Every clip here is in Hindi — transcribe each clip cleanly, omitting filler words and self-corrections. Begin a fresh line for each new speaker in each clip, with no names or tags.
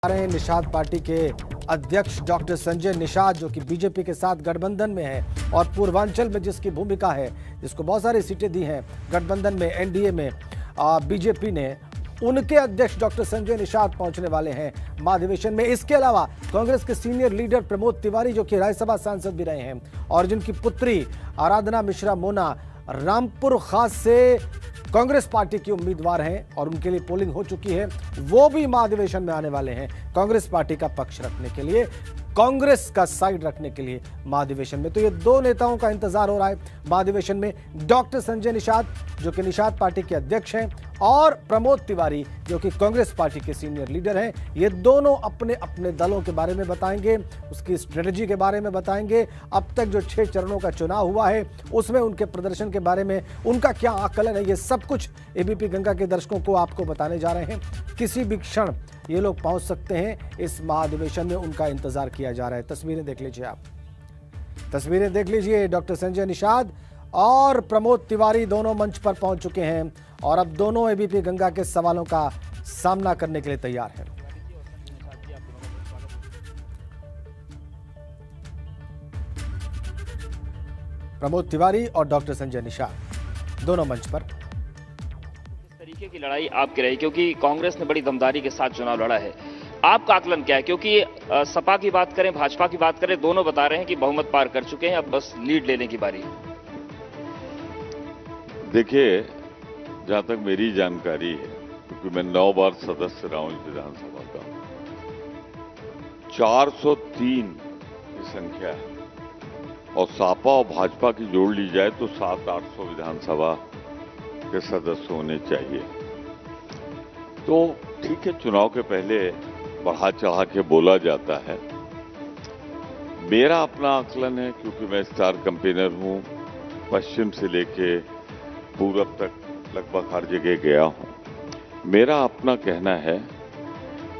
रहे हैं निषाद पार्टी के अध्यक्ष डॉक्टर संजय निषाद, जो कि बीजेपी के साथ गठबंधन में है और पूर्वांचल में जिसकी भूमिका है, जिसको बहुत सारी सीटें दी हैं गठबंधन में, एनडीए में बीजेपी ने, उनके अध्यक्ष डॉक्टर संजय निषाद पहुंचने वाले हैं महाधिवेशन में। इसके अलावा कांग्रेस के सीनियर लीडर प्रमोद तिवारी, जो कि राज्यसभा सांसद भी रहे हैं और जिनकी पुत्री आराधना मिश्रा मोना रामपुर खास से कांग्रेस पार्टी की उम्मीदवार हैं और उनके लिए पोलिंग हो चुकी है, वो भी महाधिवेशन में आने वाले हैं कांग्रेस पार्टी का पक्ष रखने के लिए, कांग्रेस का साइड रखने के लिए महाधिवेशन में। तो ये दो नेताओं का इंतजार हो रहा है महाधिवेशन में, डॉक्टर संजय निषाद जो कि निषाद पार्टी के अध्यक्ष हैं और प्रमोद तिवारी जो कि कांग्रेस पार्टी के सीनियर लीडर हैं। ये दोनों अपने अपने दलों के बारे में बताएंगे, उसकी स्ट्रेटजी के बारे में बताएंगे, अब तक जो 6 चरणों का चुनाव हुआ है उसमें उनके प्रदर्शन के बारे में उनका क्या आकलन है, ये सब कुछ एबीपी गंगा के दर्शकों को आपको बताने जा रहे हैं। किसी भी क्षण ये लोग पहुंच सकते हैं इस महाधिवेशन में, उनका इंतजार किया जा रहा है। तस्वीरें देख लीजिए आप, तस्वीरें देख लीजिए। डॉक्टर संजय निषाद और प्रमोद तिवारी दोनों मंच पर पहुंच चुके हैं और अब दोनों एबीपी गंगा के सवालों का सामना करने के लिए तैयार हैं। प्रमोद तिवारी और डॉक्टर संजय निषाद दोनों मंच पर।
इस तरीके की लड़ाई आपकी रही क्योंकि कांग्रेस ने बड़ी दमदारी के साथ चुनाव लड़ा है, आपका आकलन क्या है? क्योंकि सपा की बात करें, भाजपा की बात करें, दोनों बता रहे हैं कि बहुमत पार कर चुके हैं, अब बस लीड लेने की बारी है।
देखिए, जहां तक मेरी जानकारी है, क्योंकि मैं 9 बार सदस्य रहा हूं इस विधानसभा का, 403 की संख्या है और सपा और भाजपा की जोड़ ली जाए तो 700-800 विधानसभा के सदस्य होने चाहिए। तो ठीक है, चुनाव के पहले बढ़ा चढ़ा के बोला जाता है। मेरा अपना आकलन है, क्योंकि मैं स्टार कैंपेनर हूं, पश्चिम से लेके पूरब तक लगभग हर जगह गया हूं। मेरा अपना कहना है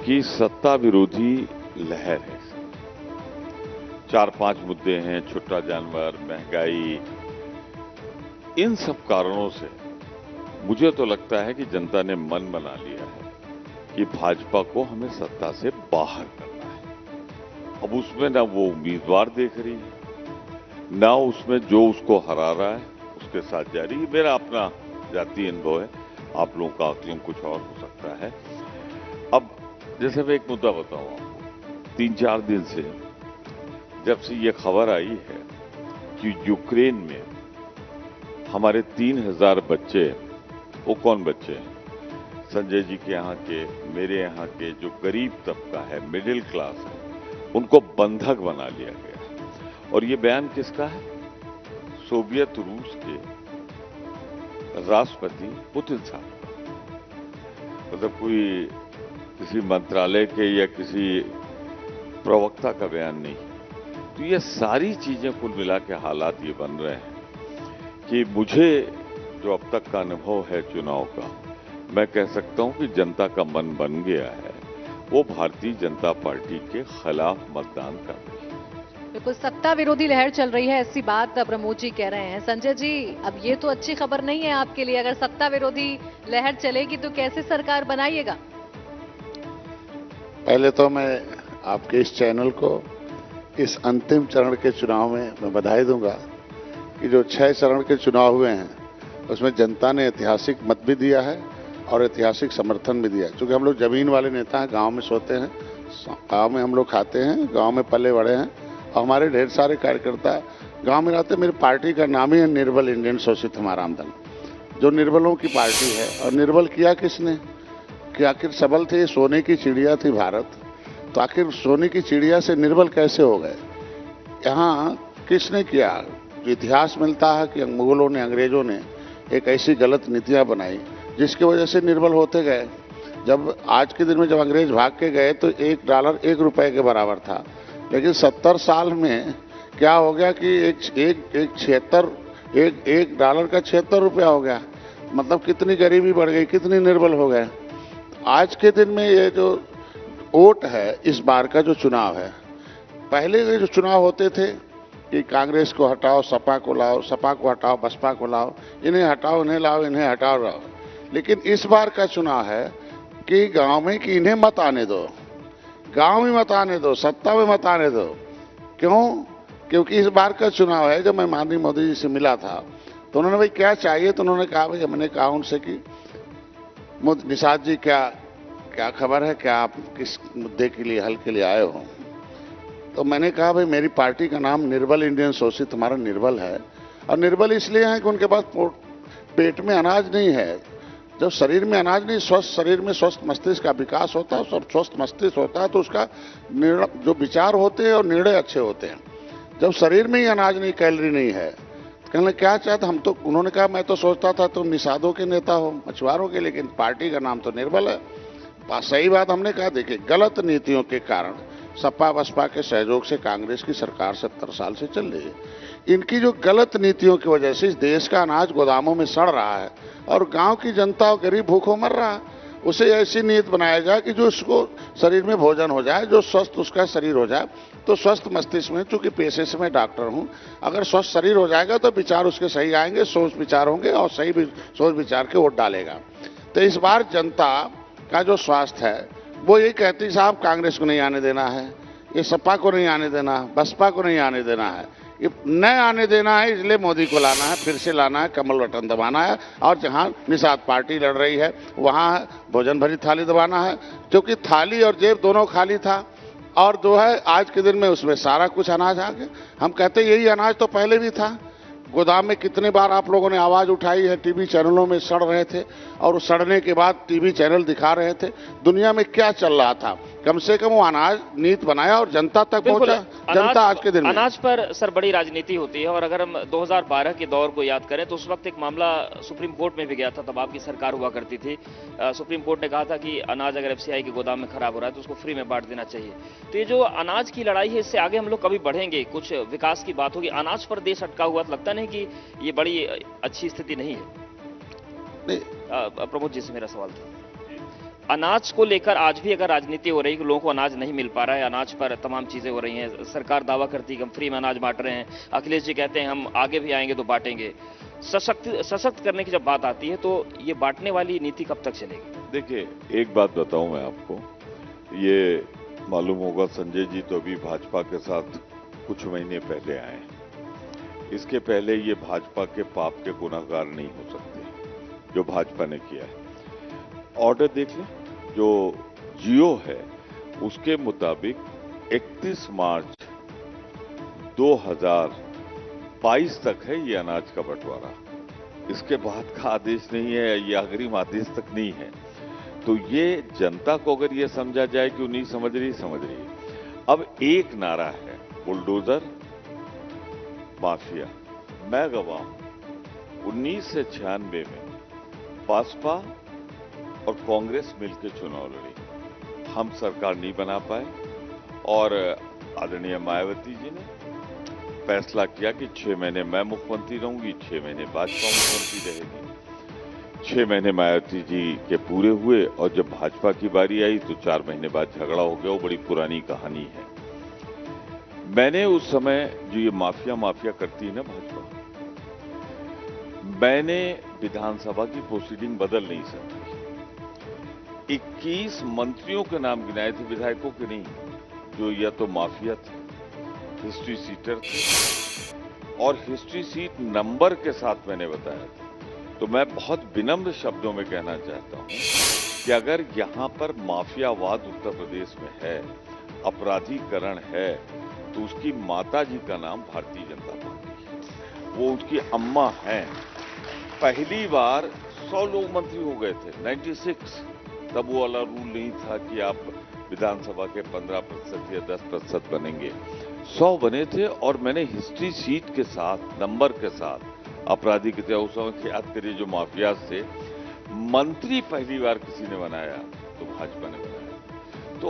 कि सत्ता विरोधी लहर है। 4-5 मुद्दे हैं, छोटा जानवर, महंगाई, इन सब कारणों से मुझे तो लगता है कि जनता ने मन बना लिया है कि भाजपा को हमें सत्ता से बाहर करना है। अब उसमें ना वो उम्मीदवार देख रही है, ना उसमें जो उसको हरा रहा है उसके साथ जा रही है। मेरा अपना जातीय अनुभव है, आप लोगों का आकलन कुछ और हो सकता है। अब जैसे मैं एक मुद्दा बताऊं आपको, 3-4 दिन से जब से ये खबर आई है कि यूक्रेन में हमारे 3000 बच्चे, वो कौन बच्चे हैं? संजय जी के यहाँ के, मेरे यहाँ के, जो गरीब तबका है, मिडिल क्लास है, उनको बंधक बना लिया गया। और ये बयान किसका है? सोवियत रूस के राष्ट्रपति पुतिन साहब का। मतलब कोई किसी मंत्रालय के या किसी प्रवक्ता का बयान नहीं। तो ये सारी चीजें कुल मिला के हालात ये बन रहे हैं कि मुझे जो अब तक का अनुभव है चुनाव का, मैं कह सकता हूं कि जनता का मन बन गया है, वो भारतीय जनता पार्टी के खिलाफ मतदान कर रही है।
बिल्कुल, सत्ता विरोधी लहर चल रही है, ऐसी बात प्रमोद जी कह रहे हैं। संजय जी, अब ये तो अच्छी खबर नहीं है आपके लिए, अगर सत्ता विरोधी लहर चलेगी तो कैसे सरकार बनाइएगा?
पहले तो मैं आपके इस चैनल को इस अंतिम चरण के चुनाव में मैं बधाई दूंगा कि जो 6 चरण के चुनाव हुए हैं उसमें जनता ने ऐतिहासिक मत भी दिया है और ऐतिहासिक समर्थन भी दिया है। क्योंकि हम लोग जमीन वाले नेता हैं, गांव में सोते हैं, गांव में हम लोग खाते हैं, गांव में पले बड़े हैं और हमारे ढेर सारे कार्यकर्ता गांव में रहते हैं। मेरी पार्टी का नाम ही है निर्बल इंडियन शोषित हमाराम दल, जो निर्बलों की पार्टी है। और निर्बल किया किसने? कि आखिर सबल थे, सोने की चिड़िया थी भारत, तो आखिर सोने की चिड़िया से निर्बल कैसे हो गए? यहाँ किसने किया? जो इतिहास मिलता है कि मुगलों ने, अंग्रेजों ने एक ऐसी गलत नीतियां बनाई जिसकी वजह से निर्बल होते गए। जब आज के दिन में जब अंग्रेज भाग के गए तो $1 1 रुपए के बराबर था, लेकिन 70 साल में क्या हो गया कि एक $1 का 76 रुपया हो गया। मतलब कितनी गरीबी बढ़ गई, कितनी निर्बल हो गए। आज के दिन में ये जो वोट है, इस बार का जो चुनाव है, पहले के जो चुनाव होते थे कि कांग्रेस को हटाओ, सपा को लाओ, सपा को हटाओ, बसपा को लाओ, इन्हें हटाओ, इन्हें लाओ, इन्हें हटाओ लाओ। लेकिन इस बार का चुनाव है कि गांव में कि इन्हें मत आने दो, गांव में मत आने दो, सत्ता में मत आने दो। क्यों? क्योंकि इस बार का चुनाव है। जब मैं माननीय मोदी जी से मिला था तो उन्होंने भाई क्या चाहिए, तो उन्होंने कहा भाई, मैंने कहा उनसे कि निषाद जी क्या खबर है, क्या आप किस मुद्दे के लिए, हल के लिए आए हो? तो मैंने कहा भाई मेरी पार्टी का नाम निर्बल इंडियन शोषित, हमारा निर्बल है। और निर्बल इसलिए है कि उनके पास पेट में अनाज नहीं है। जब शरीर में अनाज नहीं, स्वस्थ शरीर में स्वस्थ मस्तिष्क का विकास होता है, और स्वस्थ मस्तिष्क होता है तो उसका जो विचार होते हैं और निर्णय अच्छे होते हैं। जब शरीर में ही अनाज नहीं, कैलोरी नहीं है, कहने क्या चाहते हम तो, उन्होंने कहा मैं तो सोचता था तुम निषादों के नेता हो, मछुआरों के, लेकिन पार्टी का नाम तो निर्बल है। सही बात हमने कहा। देखिए, गलत नीतियों के कारण सपा बसपा के सहयोग से कांग्रेस की सरकार 70 साल से चल रही है। इनकी जो गलत नीतियों की वजह से इस देश का अनाज गोदामों में सड़ रहा है और गांव की जनता और गरीब भूखों मर रहा है। उसे ऐसी नीति बनाया जाए कि जो उसको शरीर में भोजन हो जाए, जो स्वस्थ उसका शरीर हो जाए। तो स्वस्थ मस्तिष्क में, चूंकि पेशे से मैं डॉक्टर हूं, अगर स्वस्थ शरीर हो जाएगा तो विचार उसके सही आएंगे, सोच विचार होंगे और सही सोच विचार के वोट डालेगा। तो इस बार जनता का जो स्वास्थ्य है वो ये कहती साहब कांग्रेस को नहीं आने देना है, ये सपा को नहीं आने देना, बसपा को नहीं आने देना है, ये न आने देना है, इसलिए मोदी को लाना है, फिर से लाना है, कमल बटन दबाना है। और जहां निषाद पार्टी लड़ रही है वहां भोजन भरी थाली दबाना है, क्योंकि थाली और जेब दोनों खाली था। और जो है आज के दिन में उसमें सारा कुछ अनाज आ गया। हम कहते यही अनाज तो पहले भी था। गोदाम में कितने बार आप लोगों ने आवाज उठाई है, टीवी चैनलों में सड़ रहे थे और उस सड़ने के बाद टीवी चैनल दिखा रहे थे दुनिया में क्या चल रहा था। कम से कम वो अनाज नीति बनाया और जनता तक पहुंचा। जनता आज के दिन में
अनाज पर सर बड़ी राजनीति होती है। और अगर हम 2012 के दौर को याद करें तो उस वक्त एक मामला सुप्रीम कोर्ट में भी गया था, तब आपकी सरकार हुआ करती थी। सुप्रीम कोर्ट ने कहा था कि अनाज अगर एफसीआई के गोदाम में खराब हो रहा है तो उसको फ्री में बांट देना चाहिए। तो ये जो अनाज की लड़ाई है, इससे आगे हम लोग कभी बढ़ेंगे, कुछ विकास की बात होगी। अनाज पर देश अटका हुआ, तो लगता नहीं कि ये बड़ी अच्छी स्थिति नहीं है? प्रमोद जी से मेरा सवाल था, अनाज को लेकर आज भी अगर राजनीति हो रही है कि लोगों को अनाज नहीं मिल पा रहा है, अनाज पर तमाम चीजें हो रही हैं, सरकार दावा करती है कि हम फ्री में अनाज बांट रहे हैं, अखिलेश जी कहते हैं हम आगे भी आएंगे तो बांटेंगे। सशक्त करने की जब बात आती है तो ये बांटने वाली नीति कब तक चलेगी?
देखिए, एक बात बताऊं मैं आपको, ये मालूम होगा संजय जी तो अभी भाजपा के साथ कुछ महीने पहले आए। इसके पहले ये भाजपा के पाप के गुनाहगार नहीं हो सकते जो भाजपा ने किया है। ऑर्डर देख लें, जो जियो है उसके मुताबिक 31 मार्च 2022 तक है ये अनाज का बंटवारा। इसके बाद का आदेश नहीं है, ये अग्रिम आदेश तक नहीं है। तो ये जनता को अगर ये समझा जाए कि वो नहीं समझ रही, समझ रही है। अब एक नारा है, बुलडोजर माफिया। मैं गवाह हूं 1996 में बसपा और कांग्रेस मिलकर चुनाव लड़ी, हम सरकार नहीं बना पाए और आदरणीय मायावती जी ने फैसला किया कि 6 महीने मैं मुख्यमंत्री रहूंगी, 6 महीने भाजपा मुख्यमंत्री रहेगी। 6 महीने मायावती जी के पूरे हुए और जब भाजपा की बारी आई तो 4 महीने बाद झगड़ा हो गया। वो बड़ी पुरानी कहानी है। मैंने उस समय जो ये माफिया करती है ना भाजपा, मैंने विधानसभा की प्रोसीडिंग बदल नहीं सकती। 21 मंत्रियों के नाम गिनाए थे, विधायकों के नहीं, जो या तो माफिया थे, हिस्ट्री सीटर थे और हिस्ट्री सीट नंबर के साथ मैंने बताया था। तो मैं बहुत विनम्र शब्दों में कहना चाहता हूं कि अगर यहां पर माफियावाद उत्तर प्रदेश में है, अपराधीकरण है, तो उसकी माता जी का नाम भारतीय जनता पार्टी है, वो उसकी अम्मा हैं। पहली बार 100 लोग मंत्री हो गए थे 96, तब वो वाला रूल नहीं था कि आप विधानसभा के 15% या 10% बनेंगे। 100 बने थे और मैंने हिस्ट्री सीट के साथ, नंबर के साथ, अपराधी के उस समय याद करिए जो माफिया से मंत्री पहली बार किसी ने बनाया तो भाजपा ने बनाया। तो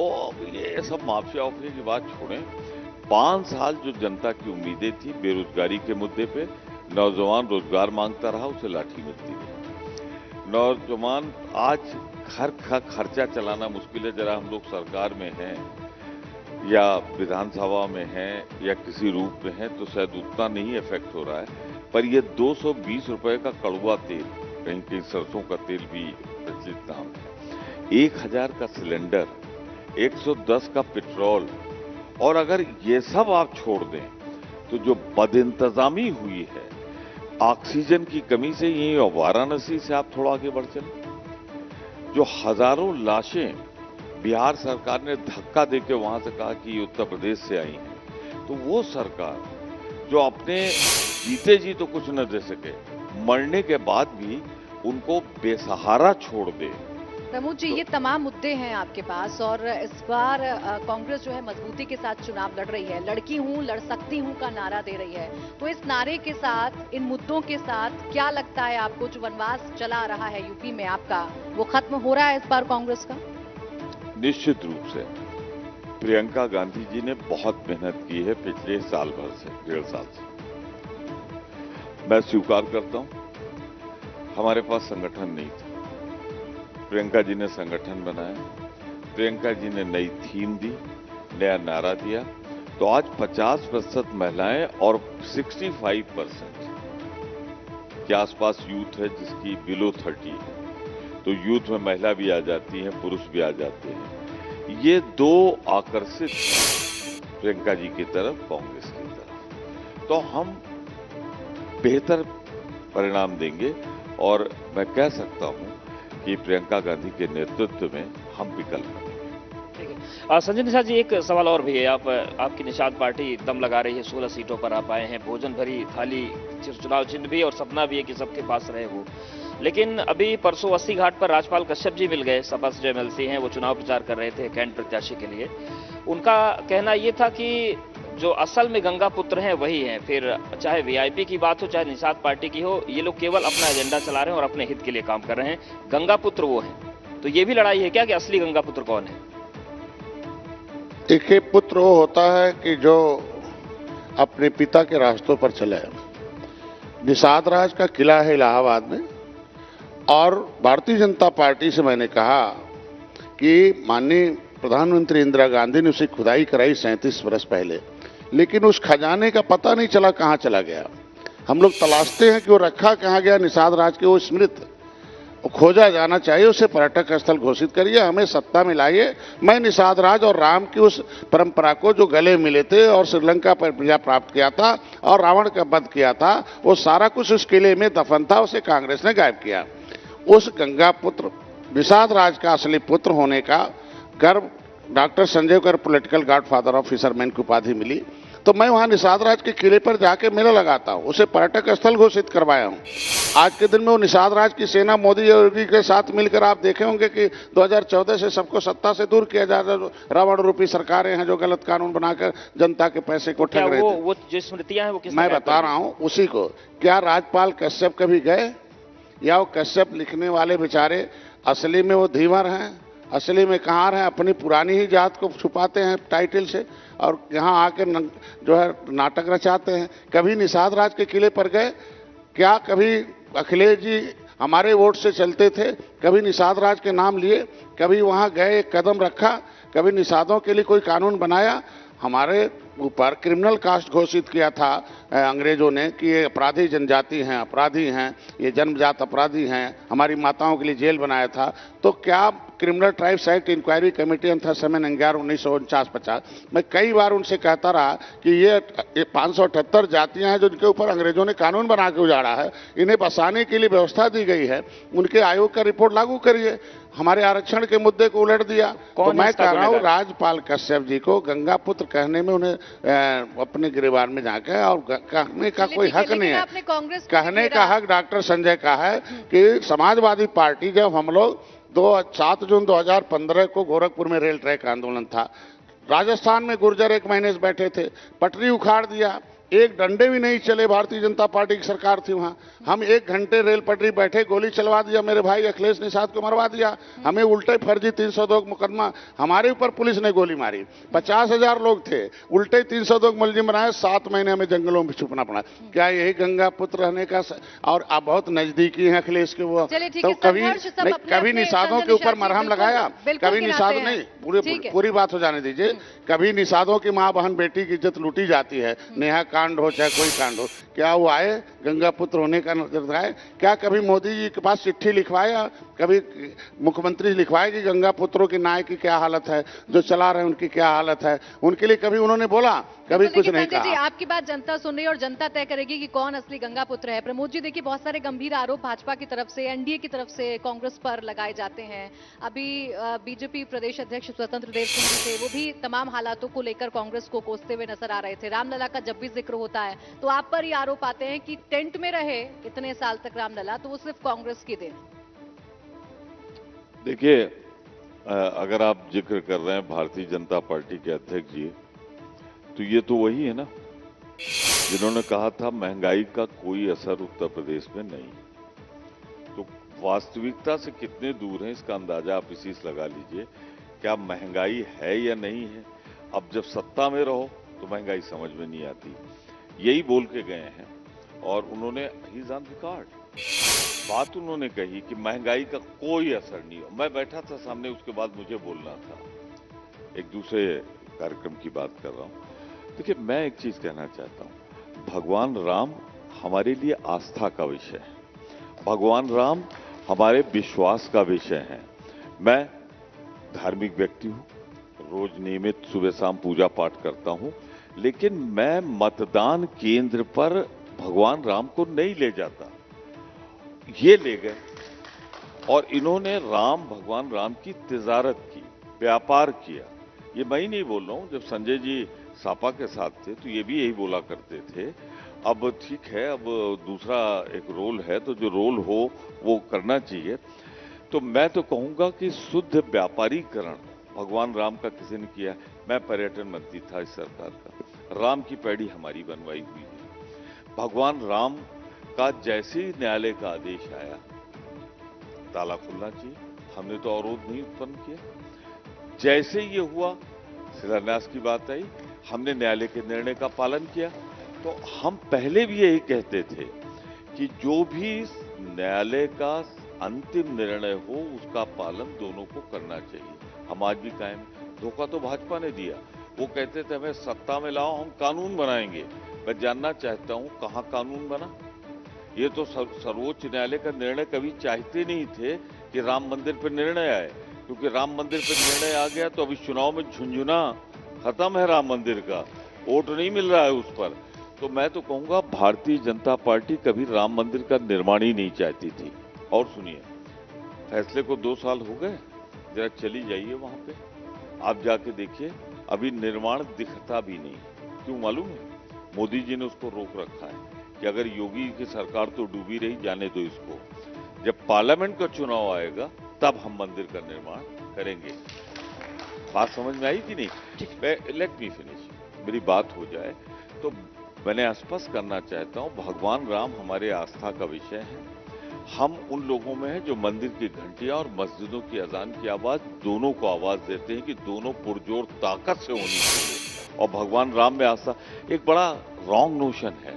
ये सब माफिया की बात छोड़ें। 5 साल जो जनता की उम्मीदें थी बेरोजगारी के मुद्दे पे, नौजवान रोजगार मांगता रहा, उसे लाठी मिलती रही। नौजवान आज घर का खर्चा चलाना मुश्किल है। जरा हम लोग सरकार में हैं या विधानसभा में हैं या किसी रूप में हैं तो शायद उतना नहीं इफेक्ट हो रहा है, पर ये 220 रुपए का कड़वा तेल, कहीं कहीं सरसों का तेल भी प्रचलित नाम है, 1000 का सिलेंडर, 110 का पेट्रोल, और अगर ये सब आप छोड़ दें तो जो बदइंतजामी हुई है ऑक्सीजन की कमी से, यही वाराणसी से आप थोड़ा आगे बढ़ चले, जो हजारों लाशें बिहार सरकार ने धक्का देके वहां से कहा कि ये उत्तर प्रदेश से आई हैं, तो वो सरकार जो अपने जीते जी तो कुछ न दे सके, मरने के बाद भी उनको बेसहारा छोड़ दे।
प्रमोद जी, ये तमाम मुद्दे हैं आपके पास और इस बार कांग्रेस जो है मजबूती के साथ चुनाव लड़ रही है। लड़की हूं, लड़ सकती हूं का नारा दे रही है। तो इस नारे के साथ, इन मुद्दों के साथ क्या लगता है आपको, जो वनवास चला आ रहा है यूपी में आपका, वो खत्म हो रहा है इस बार कांग्रेस का?
निश्चित रूप से प्रियंका गांधी जी ने बहुत मेहनत की है पिछले साल भर से, 1.5 साल से। मैं स्वीकार करता हूं, हमारे पास संगठन नहीं था। प्रियंका जी ने संगठन बनाया, प्रियंका जी ने नई थीम दी, नया नारा दिया, तो आज 50% महिलाएं और 65% के आसपास यूथ है जिसकी बिलो 30 है। तो यूथ में महिला भी आ जाती है, पुरुष भी आ जाते हैं। ये दो आकर्षित प्रियंका जी की तरफ, कांग्रेस की तरफ, तो हम बेहतर परिणाम देंगे। और मैं कह सकता हूं कि प्रियंका गांधी के नेतृत्व में हम विकल्प बनेंगे।
ठीक है। संजय निषाद जी, एक सवाल और भी है। आपकी निषाद पार्टी दम लगा रही है, 16 सीटों पर आप आए हैं, भोजन भरी थाली, चुनाव चिन्ह भी और सपना भी है कि सबके पास रहे वो। लेकिन अभी परसों 80 घाट पर राजपाल कश्यप जी मिल गए, सपा से जो एमएलसी हैं, वो चुनाव प्रचार कर रहे थे कैंट प्रत्याशी के लिए। उनका कहना ये था कि जो असल में गंगा पुत्र हैं वही हैं, फिर चाहे वीआईपी की बात हो चाहे निषाद पार्टी की हो, ये लोग केवल अपना एजेंडा चला रहे हैं और अपने हित के लिए काम कर रहे हैं। गंगा पुत्र वो हैं। तो ये भी लड़ाई है क्या कि असली गंगा पुत्र कौन है?
देखिए, पुत्र वो होता है कि जो अपने पिता के रास्तों पर चले। निषाद राज का किला है इलाहाबाद में, और भारतीय जनता पार्टी से मैंने कहा कि माननीय प्रधानमंत्री इंदिरा गांधी ने उसे खुदाई कराई 37 वर्ष पहले, लेकिन उस खजाने का पता नहीं चला कहां चला गया। हम लोग तलाशते हैं कि वो रखा कहां गया। निषाद राज के वो स्मृति खोजा जाना चाहिए, उसे पर्यटक स्थल घोषित करिए, हमें सत्ता में लाइए। मैं निषाद राज और राम की उस परंपरा को जो गले मिले थे और श्रीलंका पर विजय प्राप्त किया था और रावण का वध किया था, वो सारा कुछ उस किले में दफन था, उसे कांग्रेस ने गायब किया। उस गंगा पुत्र निषाद राज का असली पुत्र होने का गर्व डॉक्टर संजय को पॉलिटिकल गॉडफादर ऑफ फिशरमैन की उपाधि मिली। तो मैं वहां निषाद राज के किले पर जाके मेला लगाता हूं, उसे पर्यटक स्थल घोषित करवाया हूं। आज के दिन में वो निषाद राज की सेना मोदी जी के साथ मिलकर आप देखे होंगे कि 2014 से सबको सत्ता से दूर किया जा रहा है। रावण रूपी सरकारें हैं जो गलत कानून बनाकर जनता के पैसे को ठग रहे थे।
वो जो स्मृतियां हैं वो किस
मैं बता रहा हूं उसी को। क्या राजपाल कश्यप कभी गए, या वो कश्यप लिखने वाले बेचारे असली में वो धीवर हैं? असली में कहाँ हैं? अपनी पुरानी ही जात को छुपाते हैं टाइटल से, और यहाँ आकर जो है नाटक रचाते हैं। कभी निषाद राज के किले पर गए क्या? कभी अखिलेश जी हमारे वोट से चलते थे, कभी निषाद राज के नाम लिए, कभी वहाँ गए एक कदम रखा, कभी निषादों के लिए कोई कानून बनाया? हमारे ऊपर क्रिमिनल कास्ट घोषित किया था अंग्रेजों ने कि ये अपराधी जनजाति हैं, अपराधी हैं, ये जन्मजात अपराधी हैं, हमारी माताओं के लिए जेल बनाया था। तो क्या criminal tribes act inquiry committee था समय 1949-50। मैं कई बार उनसे कहता रहा कि ये 578 जातियां हैं जो जिनके ऊपर अंग्रेजों ने कानून बना के उजाड़ा है, इन्हें बसाने के लिए व्यवस्था दी गई है, उनके आयोग का रिपोर्ट लागू करिए। हमारे आरक्षण के मुद्दे को उलट दिया। तो मैं कह रहा हूँ राजपाल कश्यप जी को गंगा पुत्र कहने में उन्हें अपने गिरबान में जाकर और कहने का कोई हक नहीं है। कहने का हक डॉक्टर संजय का है कि समाजवादी पार्टी, जब हम लोग 7 जून 2015 को गोरखपुर में रेल ट्रैक आंदोलन था, राजस्थान में गुर्जर 1 महीने से बैठे थे, पटरी उखाड़ दिया, एक डंडे भी नहीं चले, भारतीय जनता पार्टी की सरकार थी वहां। हम 1 घंटे रेल पटरी बैठे, गोली चलवा दिया, मेरे भाई अखिलेश निषाद को मरवा दिया। हमें उल्टे फर्जी 302 मुकदमा, हमारे ऊपर पुलिस ने गोली मारी। 50,000 लोग थे, उल्टे 302 मुलजिम बनाए, 7 महीने हमें जंगलों में छुपना पड़ा। क्या यही गंगा पुत्र रहने का? और आप बहुत नजदीकी हैं अखिलेश के वो, तो कभी निषादों के ऊपर मरहम लगाया? कभी निषाद नहीं, पूरी बात हो जाने दीजिए। कभी निषादों की माँ बहन बेटी की इज्जत लूटी जाती है, नेहा कांड हो चाहे कोई कांड हो, क्या वो आए गंगा पुत्र होने का नजर आए? क्या कभी मोदी जी के पास चिट्ठी लिखवाया? कभी मुख्यमंत्री लिखवाए कि गंगा पुत्रों की नाय की क्या हालत है, जो चला रहे हैं उनकी क्या हालत है, उनके लिए कभी उन्होंने बोला? कभी कुछ नहीं
संजय जी,
कहा।
आपकी बात जनता सुन रही है और जनता तय करेगी कि कौन असली गंगा पुत्र है। प्रमोद जी, देखिए बहुत सारे गंभीर आरोप भाजपा की तरफ से, एनडीए की तरफ से कांग्रेस पर लगाए जाते हैं। अभी बीजेपी प्रदेश अध्यक्ष स्वतंत्र देव सिंह जी थे, वो भी तमाम हालातों को लेकर कांग्रेस को कोसते हुए नजर आ रहे थे। रामलला का जब भी जिक्र होता है तो आप पर ये आरोप आते हैं कि टेंट में रहे इतने साल तक रामलला, तो वो सिर्फ कांग्रेस की देन।
देखिए, अगर आप जिक्र कर रहे हैं भारतीय जनता पार्टी के अध्यक्ष जी, तो ये तो वही है ना जिन्होंने कहा था महंगाई का कोई असर उत्तर प्रदेश में नहीं। तो वास्तविकता से कितने दूर हैं इसका अंदाजा आप इसी से लगा लीजिए। क्या महंगाई है या नहीं है? अब जब सत्ता में रहो तो महंगाई समझ में नहीं आती, यही बोल के गए हैं। और उन्होंने ही ऑन रिकॉर्ड बात उन्होंने कही कि महंगाई का कोई असर नहीं हो। मैं बैठा था सामने, उसके बाद मुझे बोलना था, एक दूसरे कार्यक्रम की बात कर रहा हूं। देखिए, मैं एक चीज कहना चाहता हूं, भगवान राम हमारे लिए आस्था का विषय है, भगवान राम हमारे विश्वास का विषय है। मैं धार्मिक व्यक्ति हूं, रोज नियमित सुबह शाम पूजा पाठ करता हूं, लेकिन मैं मतदान केंद्र पर भगवान राम को नहीं ले जाता। ये ले गए और इन्होंने भगवान राम की तिजारत की, व्यापार किया। ये मैं ही नहीं बोल रहा हूं, जब संजय जी सापा के साथ थे तो ये भी यही बोला करते थे। अब ठीक है, अब दूसरा एक रोल है, तो जो रोल हो वो करना चाहिए। तो मैं तो कहूंगा कि शुद्ध व्यापारीकरण भगवान राम का किसी ने किया। मैं पर्यटन मंत्री था इस सरकार का, राम की पैड़ी हमारी बनवाई हुई है। भगवान राम का जैसे ही न्यायालय का आदेश आया, ताला खुलना चाहिए, हमने तो अवरोध नहीं उत्पन्न किया। जैसे ये हुआ, शिलान्यास की बात आई, हमने न्यायालय के निर्णय का पालन किया। तो हम पहले भी यही कहते थे कि जो भी न्यायालय का अंतिम निर्णय हो उसका पालन दोनों को करना चाहिए। हम आज भी कायम। धोखा तो भाजपा ने दिया। वो कहते थे हमें सत्ता में लाओ, हम कानून बनाएंगे। मैं जानना चाहता हूं कहां कानून बना। ये तो सर्वोच्च न्यायालय का निर्णय कभी चाहते नहीं थे कि राम मंदिर पर निर्णय आए, क्योंकि राम मंदिर पर निर्णय आ गया तो अब इस चुनाव में झुंझुना खत्म है राम मंदिर का, वोट नहीं मिल रहा है उस पर। तो मैं तो कहूंगा भारतीय जनता पार्टी कभी राम मंदिर का निर्माण ही नहीं चाहती थी। और सुनिए, फैसले को 2 साल हो गए, जरा चली जाइए वहां पे, आप जाके देखिए, अभी निर्माण दिखता भी नहीं। क्यों मालूम है? मोदी जी ने उसको रोक रखा है कि अगर योगी की सरकार तो डूबी रही, जाने दो इसको, जब पार्लियामेंट का चुनाव आएगा तब हम मंदिर का निर्माण करेंगे। बात समझ में आई कि नहीं? लेट मी फिनिश, मेरी बात हो जाए। तो मैंने स्पष्ट करना चाहता हूं, भगवान राम हमारे आस्था का विषय है। हम उन लोगों में हैं जो मंदिर की घंटियां और मस्जिदों की अजान की आवाज दोनों को आवाज देते हैं कि दोनों पुरजोर ताकत से होनी चाहिए। और भगवान राम में आस्था एक बड़ा रॉन्ग नोशन है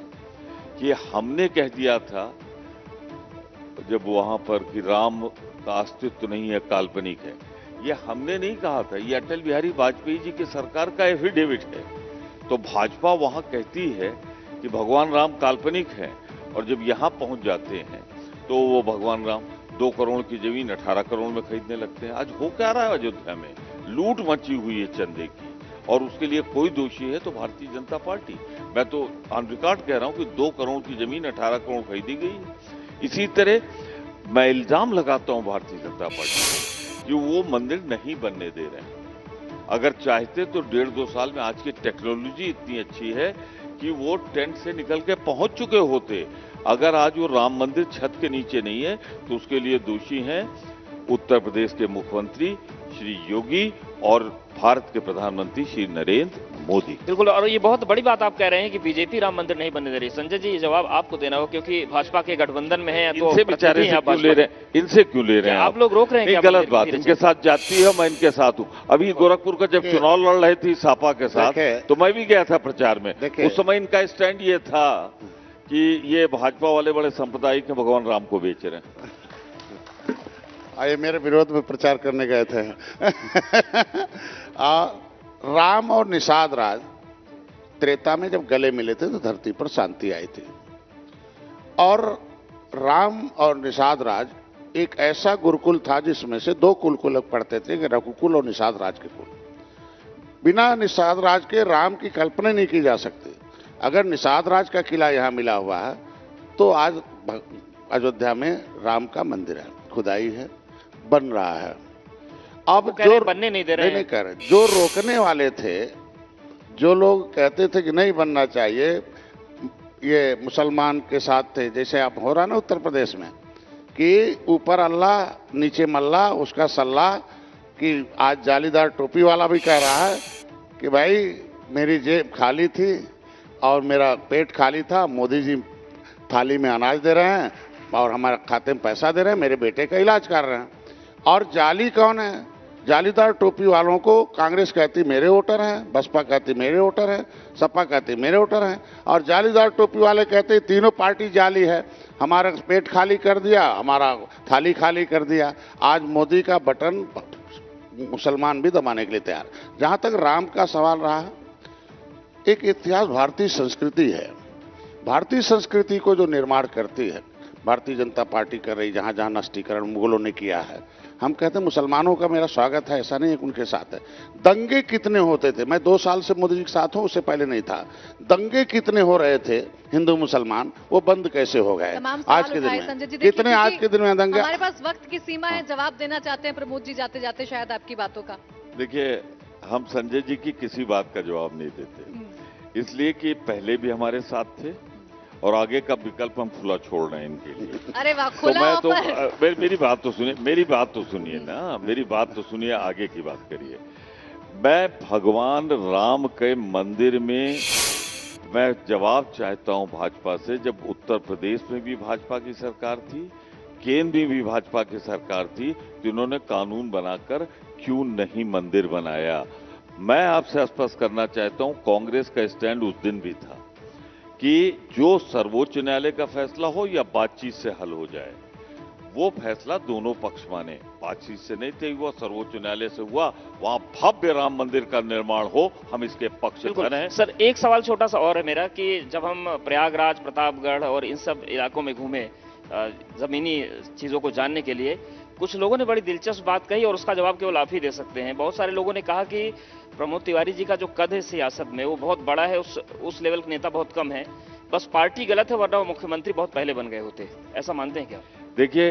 कि हमने कह दिया था जब वहां पर कि राम का अस्तित्व नहीं है, काल्पनिक है। ये हमने नहीं कहा था, ये अटल बिहारी वाजपेयी जी की सरकार का एफिडेविट है। तो भाजपा वहां कहती है कि भगवान राम काल्पनिक है, और जब यहां पहुंच जाते हैं तो वो भगवान राम 2 करोड़ की जमीन 18 करोड़ में खरीदने लगते हैं। आज हो क्या रहा है अयोध्या में? लूट मची हुई है चंदे की, और उसके लिए कोई दोषी है तो भारतीय जनता पार्टी। मैं तो ऑन रिकॉर्ड कह रहा हूं कि 2 करोड़ की जमीन 18 करोड़ खरीदी गई है। इसी तरह मैं इल्जाम लगाता हूं भारतीय जनता पार्टी कि वो मंदिर नहीं बनने दे रहे हैं। अगर चाहते तो 1.5-2 साल में आज की टेक्नोलॉजी इतनी अच्छी है कि वो टेंट से निकल के पहुंच चुके होते। अगर आज वो राम मंदिर छत के नीचे नहीं है तो उसके लिए दोषी हैं उत्तर प्रदेश के मुख्यमंत्री श्री योगी और भारत के प्रधानमंत्री श्री नरेंद्र मोदी।
बिल्कुल, और ये बहुत बड़ी बात आप कह रहे हैं कि बीजेपी राम मंदिर नहीं बनने दे रही। संजय जी, ये जवाब आपको देना हो, क्योंकि भाजपा के गठबंधन में है। तो
इनसे बेचारे से क्यों ले रहे हैं? इनसे क्यों ले रहे हैं?
आप लोग रोक रहे हैं?
नहीं, गलत बात। इनके साथ जाती है, मैं इनके साथ हूँ। अभी गोरखपुर का जब चुनाव लड़ रहे थे सापा के साथ, तो मैं भी गया था प्रचार में। उस समय इनका स्टैंड ये था कि ये भाजपा वाले बड़े सांप्रदायिक हैं, भगवान राम को बेच रहे हैं।
आइए, मेरे विरोध में प्रचार करने गए थे। राम और निषाद राज त्रेता में जब गले मिले थे तो धरती पर शांति आई थी, और राम और निषाद राज एक ऐसा गुरुकुल था जिसमें से 2 कुल पढ़ते थे, रघुकुल और निषाद राज के कुल। बिना निषाद राज के राम की कल्पना नहीं की जा सकती। अगर निषाद राज का किला यहाँ मिला हुआ है तो आज अयोध्या में राम का मंदिर है, खुदाई है, बन रहा है। अब जो
बनने नहीं दे रहे
नहीं कर रहे, जो रोकने वाले थे, जो लोग कहते थे कि नहीं बनना चाहिए, ये मुसलमान के साथ थे। जैसे आप हो रहा ना उत्तर प्रदेश में कि ऊपर अल्लाह नीचे मल्ला, उसका सल्ला, कि आज जालीदार टोपी वाला भी कह रहा है कि भाई मेरी जेब खाली थी और मेरा पेट खाली था, मोदी जी थाली में अनाज दे रहे हैं और हमारे खाते में पैसा दे रहे हैं, मेरे बेटे का इलाज कर रहे हैं। और जाली कौन है? जालीदार टोपी वालों को कांग्रेस कहती मेरे वोटर हैं, बसपा कहती मेरे वोटर हैं, सपा कहती मेरे वोटर हैं, और जालीदार टोपी वाले कहते तीनों पार्टी जाली है, हमारा पेट खाली कर दिया, हमारा थाली खाली कर दिया। आज मोदी का बटन मुसलमान भी दबाने के लिए तैयार। जहां तक राम का सवाल रहा है, एक इतिहास भारतीय संस्कृति है। भारतीय संस्कृति को जो निर्माण करती है भारतीय जनता पार्टी कर रही, जहां जहां नष्टीकरण मुगलों ने किया है। हम कहते हैं मुसलमानों का मेरा स्वागत है, ऐसा नहीं है उनके साथ है। दंगे कितने होते थे, मैं 2 साल से मोदी जी के साथ हूं, उससे पहले नहीं था। दंगे कितने हो रहे थे हिंदू मुसलमान, वो बंद कैसे हो गए आज के दिन में? कितने आज के दिन में दंगे?
हमारे पास वक्त की सीमा है, जवाब देना चाहते हैं प्रमोद जी जाते जाते शायद आपकी बातों का।
देखिए, हम संजय जी की किसी बात का जवाब नहीं देते, इसलिए कि पहले भी हमारे साथ थे और आगे का विकल्प हम खुला छोड़ रहे हैं इनके लिए।
अरे वाह, खुला
मैं मेरी बात तो सुनिए, मेरी बात तो सुनिए ना, मेरी बात तो सुनिए, आगे की बात करिए। मैं भगवान राम के मंदिर में मैं जवाब चाहता हूं भाजपा से। जब उत्तर प्रदेश में भी भाजपा की सरकार थी, केंद्र में भी भाजपा की सरकार थी, तो इन्होंने कानून बनाकर क्यों नहीं मंदिर बनाया? मैं आपसे स्पष्ट करना चाहता हूं, कांग्रेस का स्टैंड उस दिन भी था कि जो सर्वोच्च न्यायालय का फैसला हो या बातचीत से हल हो जाए, वो फैसला दोनों पक्ष माने। बातचीत से नहीं थे हुआ, सर्वोच्च न्यायालय से हुआ, वहां भव्य राम मंदिर का निर्माण हो, हम इसके पक्ष में हैं।
सर, एक सवाल छोटा सा और है मेरा कि जब हम प्रयागराज, प्रतापगढ़ और इन सब इलाकों में घूमे जमीनी चीजों को जानने के लिए, कुछ लोगों ने बड़ी दिलचस्प बात कही और उसका जवाब केवल आप ही दे सकते हैं। बहुत सारे लोगों ने कहा कि प्रमोद तिवारी जी का जो कद है सियासत में वो बहुत बड़ा है, उस लेवल के नेता बहुत कम है, बस पार्टी गलत है, वरना वो मुख्यमंत्री बहुत पहले बन गए होते। ऐसा मानते हैं क्या?
देखिए,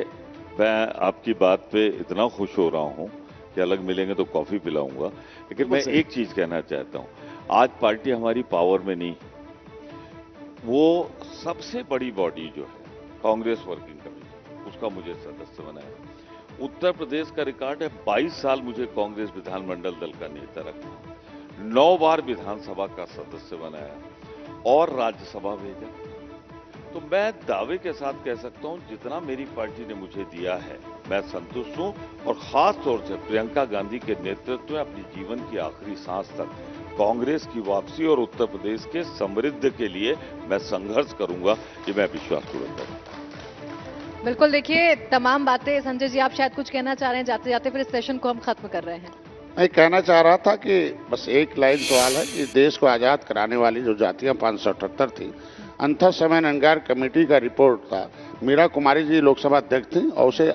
मैं आपकी बात पे इतना खुश हो रहा हूं कि अलग मिलेंगे तो कॉफी पिलाऊंगा, लेकिन मैं एक चीज कहना चाहता हूं, आज पार्टी हमारी पावर में नहीं, वो सबसे बड़ी बॉडी जो है कांग्रेस वर्किंग कमेटी, उसका मुझे सदस्य बनाया। उत्तर प्रदेश का रिकॉर्ड है, 22 साल मुझे कांग्रेस विधानमंडल दल का नेता रखा, 9 बार विधानसभा का सदस्य बनाया और राज्यसभा भेजा। तो मैं दावे के साथ कह सकता हूं, जितना मेरी पार्टी ने मुझे दिया है मैं संतुष्ट हूं, और खास तौर से प्रियंका गांधी के नेतृत्व में अपने जीवन की आखिरी सांस तक कांग्रेस की वापसी और उत्तर प्रदेश के समृद्धि के लिए मैं संघर्ष करूंगा, ये मैं विश्वासपूर्वक करूंगा।
बिल्कुल, देखिए तमाम बातें। संजय जी, आप शायद कुछ कहना चाह रहे हैं जाते जाते, फिर इस सेशन को हम खत्म कर रहे हैं।
मैं कहना चाह रहा था कि बस एक लाइन सवाल है कि देश को आजाद कराने वाली जो जातियां 578 थी, अंतर समय नंगार कमेटी का रिपोर्ट था। मीरा कुमारी जी लोकसभा अध्यक्ष थी और उसे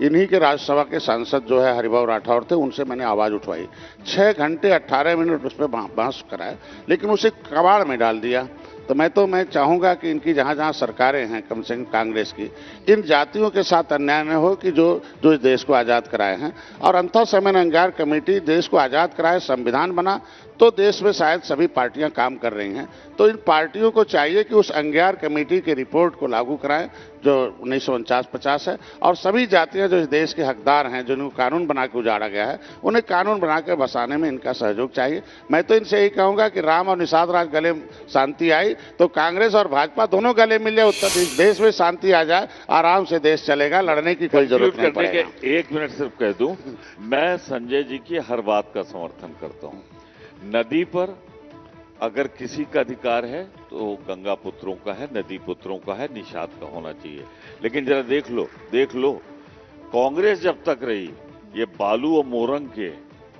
इन्हीं के राज्यसभा के सांसद जो है हरिभाऊ राठौर थे, उनसे मैंने आवाज उठवाई। 6 घंटे 18 मिनट उस पर बहस कराया, लेकिन उसे कबाड़ में डाल दिया। तो मैं चाहूंगा कि इनकी जहां जहां सरकारें हैं, कम से कम कांग्रेस की, इन जातियों के साथ अन्याय न हो कि जो इस देश को आजाद कराए हैं। और अंतर समय अंगार कमेटी देश को आजाद कराए, संविधान बना, तो देश में शायद सभी पार्टियां काम कर रही हैं। तो इन पार्टियों को चाहिए कि उस अंगार कमेटी की रिपोर्ट को लागू कराएं जो 1949-50 है, और सभी जातियां जो इस देश के हकदार हैं, जिनको कानून बना के उजाड़ा गया है, उन्हें कानून बनाकर बसाने में इनका सहयोग चाहिए। मैं तो इनसे यही कहूंगा कि राम और निषाद राज गले शांति आई तो कांग्रेस और भाजपा दोनों गले मिल जाए, उत्तर देश में शांति आ जाए, आराम से देश चलेगा, लड़ने की कोई जरूरत नहीं पड़ेगा।
1 मिनट सिर्फ कह दूं, मैं संजय जी की हर बात का समर्थन करता हूं। नदी पर अगर किसी का अधिकार है तो गंगा पुत्रों का है, नदी पुत्रों का है, निषाद का होना चाहिए। लेकिन जरा देख लो, कांग्रेस जब तक रही, ये बालू और मोरंग के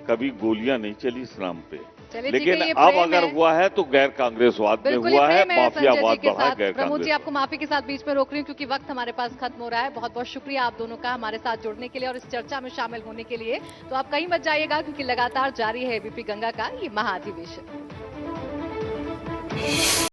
कभी गोलियां नहीं चली इस नाम पे।
चलिए ठीक है,
लेकिन
ये
अब
प्रेम
अगर
है।
हुआ है तो गैर कांग्रेसवाद में
बिल्कुल
हुआ है,
संजय जी
माफियावाद
के
बढ़ा है
साथ।
गैर
प्रमोद जी
कांग्रेस।
आपको माफी के साथ बीच में रोक रही हूँ क्योंकि वक्त हमारे पास खत्म हो रहा है। बहुत बहुत शुक्रिया आप दोनों का हमारे साथ जुड़ने के लिए और इस चर्चा में शामिल होने के लिए। तो आप कहीं मत जाइएगा क्योंकि लगातार जारी है एबीपी गंगा का ये महाधिवेशन।